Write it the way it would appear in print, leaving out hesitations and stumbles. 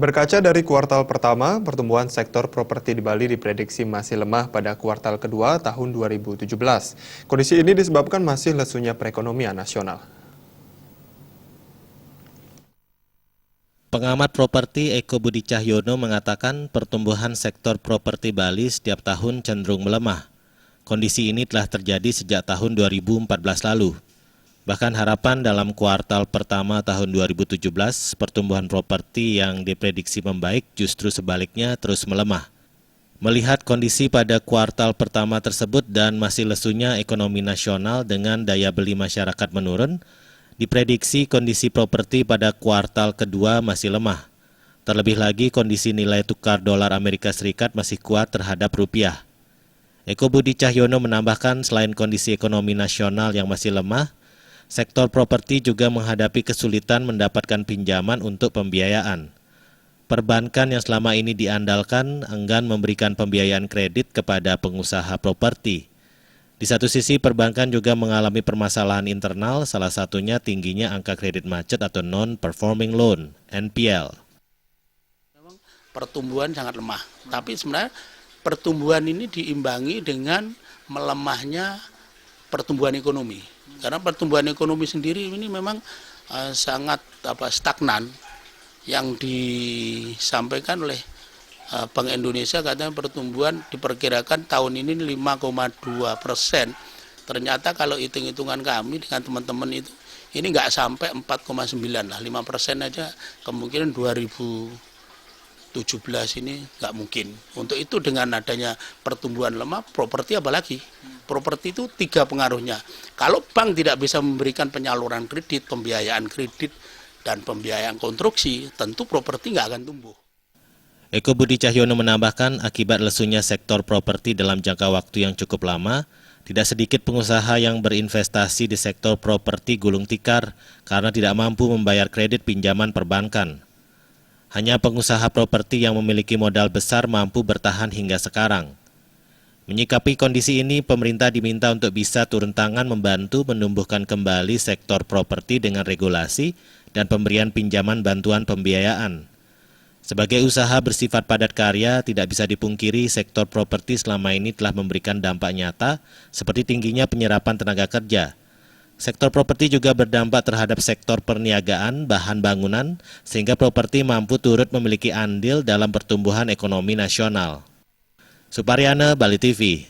Berkaca dari kuartal pertama, pertumbuhan sektor properti di Bali diprediksi masih lemah pada kuartal kedua tahun 2017. Kondisi ini disebabkan masih lesunya perekonomian nasional. Pengamat properti Eko Budi Cahyono mengatakan pertumbuhan sektor properti Bali setiap tahun cenderung melemah. Kondisi ini telah terjadi sejak tahun 2014 lalu. Bahkan harapan dalam kuartal pertama tahun 2017, pertumbuhan properti yang diprediksi membaik justru sebaliknya terus melemah. Melihat kondisi pada kuartal pertama tersebut dan masih lesunya ekonomi nasional dengan daya beli masyarakat menurun, diprediksi kondisi properti pada kuartal kedua masih lemah. Terlebih lagi kondisi nilai tukar dolar Amerika Serikat masih kuat terhadap rupiah. Eko Budi Cahyono menambahkan selain kondisi ekonomi nasional yang masih lemah, sektor properti juga menghadapi kesulitan mendapatkan pinjaman untuk pembiayaan. Perbankan yang selama ini diandalkan enggan memberikan pembiayaan kredit kepada pengusaha properti. Di satu sisi, perbankan juga mengalami permasalahan internal, salah satunya tingginya angka kredit macet atau non-performing loan, NPL. Memang pertumbuhan sangat lemah, tapi sebenarnya pertumbuhan ini diimbangi dengan melemahnya pertumbuhan ekonomi. Karena pertumbuhan ekonomi sendiri ini memang sangat stagnan. Yang disampaikan oleh Bank Indonesia katanya pertumbuhan diperkirakan tahun ini 5,2%. Ternyata kalau hitung-hitungan kami dengan teman-teman itu ini nggak sampai 4,9 lah, 5% aja kemungkinan 2017 ini nggak mungkin. Untuk itu dengan adanya pertumbuhan lemah, properti apalagi? Properti itu tiga pengaruhnya. Kalau bank tidak bisa memberikan penyaluran kredit, pembiayaan kredit, dan pembiayaan konstruksi, tentu properti nggak akan tumbuh. Eko Budi Cahyono menambahkan akibat lesunya sektor properti dalam jangka waktu yang cukup lama, tidak sedikit pengusaha yang berinvestasi di sektor properti gulung tikar karena tidak mampu membayar kredit pinjaman perbankan. Hanya pengusaha properti yang memiliki modal besar mampu bertahan hingga sekarang. Menyikapi kondisi ini, pemerintah diminta untuk bisa turun tangan membantu menumbuhkan kembali sektor properti dengan regulasi dan pemberian pinjaman bantuan pembiayaan. Sebagai usaha bersifat padat karya, tidak bisa dipungkiri sektor properti selama ini telah memberikan dampak nyata seperti tingginya penyerapan tenaga kerja. Sektor properti juga berdampak terhadap sektor perniagaan, bahan bangunan, sehingga properti mampu turut memiliki andil dalam pertumbuhan ekonomi nasional. Suparyana, Bali TV.